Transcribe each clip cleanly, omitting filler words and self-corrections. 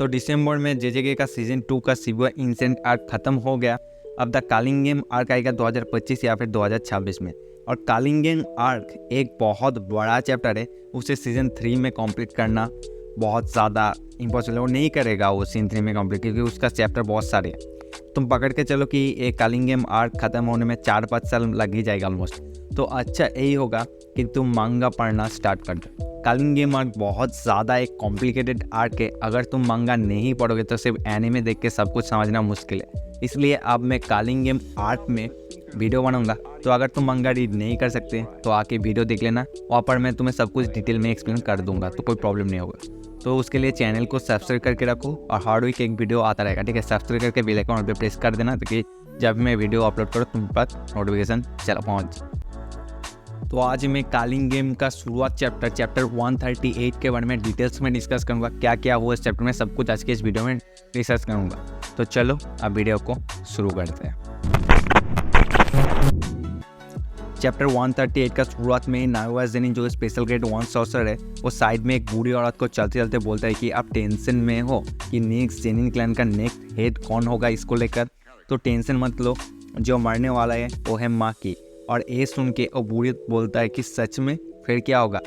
तो दिसंबर में जेजेके का सीजन 2 का शिबुया इंसेंट आर्क खत्म हो गया। अब द कालिंगेम आर्क आएगा 2025 या फिर 2026 में। और कालिंगेम आर्क एक बहुत बड़ा चैप्टर है, उसे सीजन 3 में कंप्लीट करना बहुत ज़्यादा इम्पॉसिबल, वो नहीं करेगा वो सीजन 3 में कंप्लीट, क्योंकि उसका चैप्टर बहुत सारे हैं। तुम पकड़ के चलो कि एक कालिंगेम आर्क ख़त्म होने में 4-5 साल लग ही जाएगा ऑलमोस्ट। तो अच्छा यही होगा कि तुम मांगा पढ़ना स्टार्ट कर दो। कालिंगेम आर्क बहुत ज़्यादा एक कॉम्प्लिकेटेड आर्क है, अगर तुम मांगा नहीं पढ़ोगे तो सिर्फ एनीमे देख के सब कुछ समझना मुश्किल है। इसलिए अब मैं कालिंगेम आर्क में वीडियो बनाऊंगा, तो अगर तुम मांगा रीड नहीं कर सकते तो आके वीडियो देख लेना, वहाँ पर मैं तुम्हें सब कुछ डिटेल में एक्सप्लेन कर दूंगा, तो कोई प्रॉब्लम नहीं होगा। तो उसके लिए चैनल को सब्सक्राइब करके रखो और हर वीक एक वीडियो आता रहेगा, ठीक है। सब्सक्राइब करके बेल आइकन पे प्रेस कर देना, ताकि जब मैं वीडियो अपलोड करूँ तुम पास नोटिफिकेशन चला पहुँच। तो आज मैं कालिंगेम का शुरुआत चैप्टर 138 के बारे में डिटेल्स में डिस्कस करूंगा। क्या क्या हुआ इस चैप्टर में सब कुछ आज के इस वीडियो में डिस्कस करूंगा। तो चलो अब वीडियो को शुरू करते हैं। चैप्टर 138 का शुरुआत में नायोया जेनिन जो स्पेशल ग्रेड 1 सॉर्सर है, वो साइड में एक बूढ़ी औरत को चलते चलते बोलता है कि आप टेंशन में हो कि नेक्स्ट जेनिन क्लैन का नेक्स्ट हेड कौन होगा इसको लेकर, तो टेंशन मत लो, जो मरने वाला है वो है माकी। और ये सुन के वो बूढ़ी बोलता है कि सच में, फिर क्या होगा।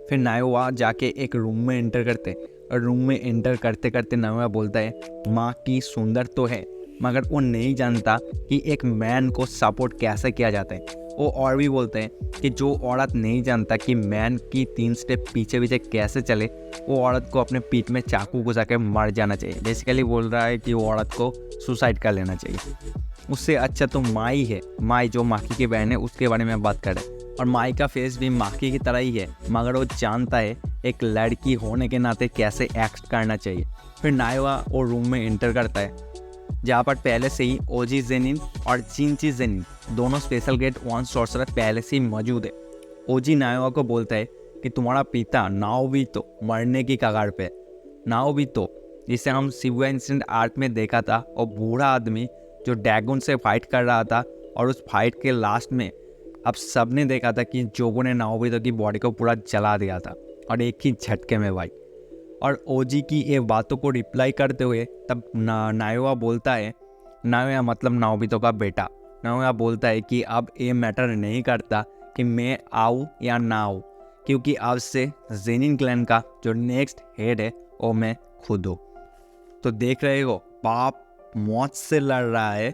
फिर नायोया जाके एक रूम में एंटर करते, और रूम में एंटर करते करते नायोया बोलता है माँ की सुंदर तो है, मगर वो नहीं जानता कि एक मैन को सपोर्ट कैसे किया जाता है। वो और भी बोलते हैं कि जो औरत नहीं जानता कि मैन की 3 स्टेप पीछे पीछे कैसे चले, वो औरत को अपने पीठ में चाकू घुसा के मर जाना चाहिए। बेसिकली बोल रहा है कि वो औरत को सुसाइड कर लेना चाहिए। उससे अच्छा तो माई है, माई जो माकी की बहन है, उसके बारे में बात करें। और माई का फेस भी माकी की तरह ही है, मगर वो जानता है एक लड़की होने के नाते कैसे एक्ट करना चाहिए। फिर नायोया वो रूम में एंटर करता है, जहाँ पर पहले से ही ओजी जेनिन और जिनची जेनिन दोनों स्पेशल ग्रेड 1 सॉर्सरर पहले से ही मौजूद है। ओजी नायोया को बोलता है कि तुम्हारा पिता नाओबितो मरने की कगार पे। नाओबितो जिसे हम शिबुया इंसिडेंट आर्क में देखा था, और बूढ़ा आदमी जो ड्रैगन से फाइट कर रहा था, और उस फाइट के लास्ट में अब सबने देखा था कि जोगो ने नाओबितो की बॉडी को पूरा जला दिया था, और एक ही झटके में भाई। और ओजी की ये बातों को रिप्लाई करते हुए तब नायोया बोलता है, नायोया मतलब नाओबितो का बेटा, नायोया बोलता है कि अब ये मैटर नहीं करता कि मैं आऊँ या ना आऊँ, क्योंकि अब से जेनिन क्लैन का जो नेक्स्ट हेड है वो मैं खुद हूँ। तो देख रहे हो, बाप मौत से लड़ रहा है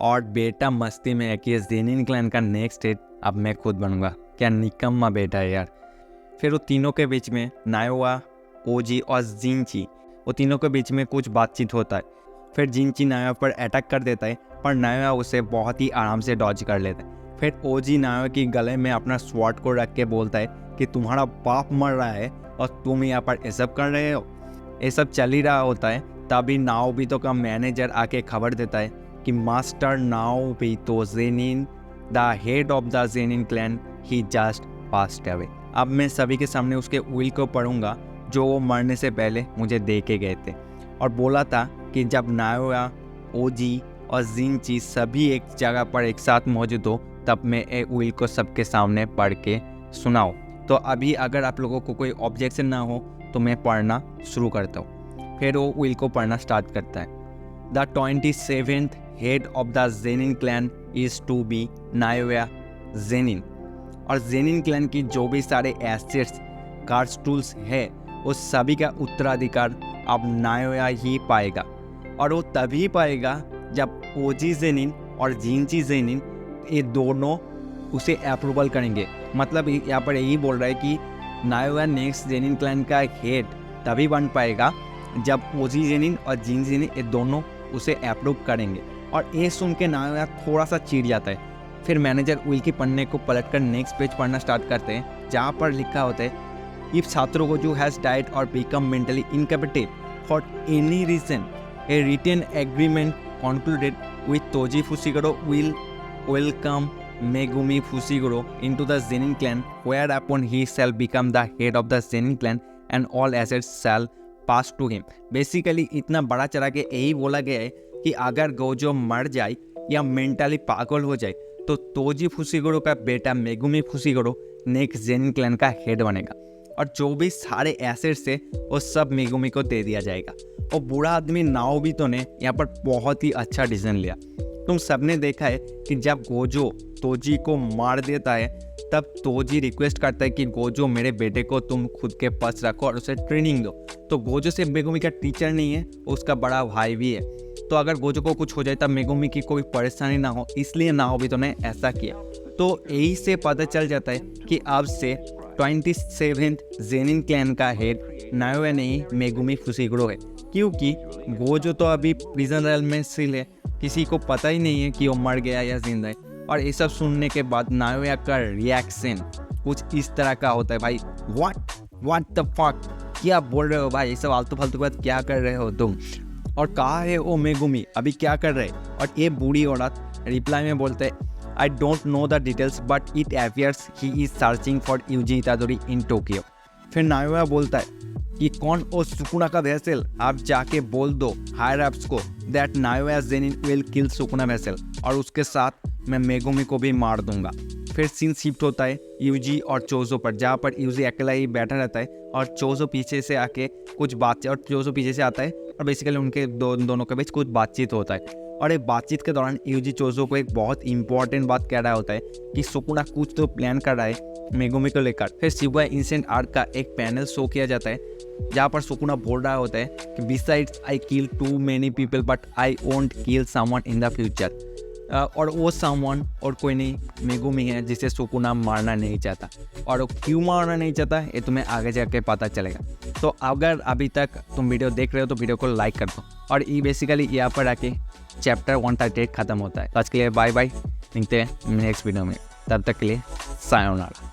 और बेटा मस्ती में है कि जेनिन क्लैन का नेक्स्ट हेड अब मैं खुद बनूंगा। क्या निकम्मा बेटा है यार। फिर वो तीनों के बीच में नायोया, ओजी और जिनची, वो तीनों के बीच में कुछ बातचीत होता है। फिर जिनची नायोया पर अटैक कर देता है, पर नायोया उसे बहुत ही आराम से डॉज कर लेता है। फिर ओजी नायोया की गले में अपना स्वॉर्ड को रख के बोलता है कि तुम्हारा बाप मर रहा है और तुम यहाँ पर ये सब कर रहे हो। ये सब चल ही रहा होता है, तभी नाओबितो का मैनेजर आके खबर देता है कि master Naobito Zenin, the head of the Zenin clan, he just passed away. अब मैं सभी के सामने उसके विल को पढ़ूंगा जो वो मरने से पहले मुझे दे के गए थे, और बोला था कि जब नायोया, ओजी और जिनची सभी एक जगह पर एक साथ मौजूद हो, तब मैं ए विल को सबके सामने पढ़ के सुनाओ। तो अभी अगर आप लोगों को कोई ऑब्जेक्शन ना हो तो मैं पढ़ना शुरू करता हूँ। फिर वो विल को पढ़ना स्टार्ट करता है। The 27th head of the Zenin clan is to be Naoya Zenin. और जेनिन क्लैन की जो भी सारे एसेट्स, कार्ड्स, टूल्स है, उस सभी का उत्तराधिकार अब नायोया ही पाएगा। और वो तभी पाएगा जब ओजी जेनिन और जिनची जेनिन ये दोनों उसे अप्रूवल करेंगे। मतलब यहाँ पर यही बोल रहा है कि नायोया नेक्स्ट जेनिन क्लैन का हेड तभी बन पाएगा जब ओजी जेनिन और जिनची जेनिन ये दोनों उसे अप्रूव करेंगे। और ये सुन के नायोया थोड़ा सा चिढ़ जाता है। फिर मैनेजर विल के पन्ने को पलटकर नेक्स्ट पेज पढ़ना स्टार्ट करते हैं, जहाँ पर लिखा होता है if Satoru has died or become mentally incapacitated for any reason, a written agreement concluded with Toji Fushiguro will welcome Megumi Fushiguro into the Zenin clan, whereupon he shall become the head of the Zenin clan and all assets shall pass to him. Basically इतना बड़ा चढ़ा के यही बोला गया है कि अगर गोजो मर जाए या मेंटली पागल हो जाए तो तोजी फुशिगुरो का बेटा Megumi Fushiguro next Zenin clan का हेड बनेगा, और जो भी सारे एसेट्स है वो सब मेगुमी को दे दिया जाएगा। और बूढ़ा आदमी नाओबितो ने यहाँ पर बहुत ही अच्छा डिसीजन लिया। तुम सबने देखा है कि जब गोजो तोजी को मार देता है तब तोजी रिक्वेस्ट करता है कि गोजो मेरे बेटे को तुम खुद के पास रखो और उसे ट्रेनिंग दो। तो गोजो सिर्फ मेगुमी का टीचर नहीं है, उसका बड़ा भाई भी है। तो अगर गोजो को कुछ हो जाए तब मेगुमी की कोई परेशानी ना हो, इसलिए नाओबितो ने ऐसा किया। तो यही से पता चल जाता है कि अब से 27th जेनिन क्लैन का हेड नायोया नहीं मेगुमी फुशिगुरो है, क्योंकि गोजो तो अभी प्रिजन रेल में सील है, किसी को पता ही नहीं है कि वो मर गया या जिंदा है। और ये सब सुनने के बाद नायोया का रिएक्शन कुछ इस तरह का होता है, भाई व्हाट द फक, क्या बोल रहे हो भाई, ये सब आलतू फालतू बात क्या कर रहे हो तुम, और कहाँ है वो मेगुमी, अभी क्या कर रहे। और ये बूढ़ी औरत रिप्लाई में बोलते हैं I don't know the details but it appears he is searching for UG इतादोरी in Tokyo। फिर नायोया बोलता है कि कौन ओ सुकुना का वेसल, आप जाके बोल दो हायर अप्स को that Naoya Zenin will kill Sukuna vessel, और उसके साथ मैं मेगुमी को भी मार दूंगा। फिर सीन शिफ्ट होता है यूजी और चोजो पर, जहाँ पर यूजी अकेला ही बैठा रहता है और चोजो पीछे से आके कुछ बातचीत, और चोजो पीछे से आता है और बेसिकली उनके दोनों के बीच कुछ बातचीत होता है। और एक बातचीत के दौरान यूजी चोजो को एक बहुत इंपॉर्टेंट बात कह रहा होता है कि सुकुना कुछ तो प्लान कर रहा है मेगुमी को लेकर। फिर शिबुया इंसिडेंट आर्क का एक पैनल शो किया जाता है जहाँ पर सुकुना बोल रहा होता है कि besides I kill too many people but I won't kill someone in the future. और वो समवन और कोई नहीं मेगुमी है जिसे सुकुना मारना नहीं चाहता, और वो क्यों मारना नहीं चाहता ये तुम्हें आगे जाके पता चलेगा। तो अगर अभी तक तुम वीडियो देख रहे हो तो वीडियो को लाइक कर दो। और ये बेसिकली यहाँ पर आके चैप्टर 138 खत्म होता है। तो आज के लिए बाय बाय, मिलते हैं नेक्स्ट वीडियो में, तब तक के लिए सायोनारा।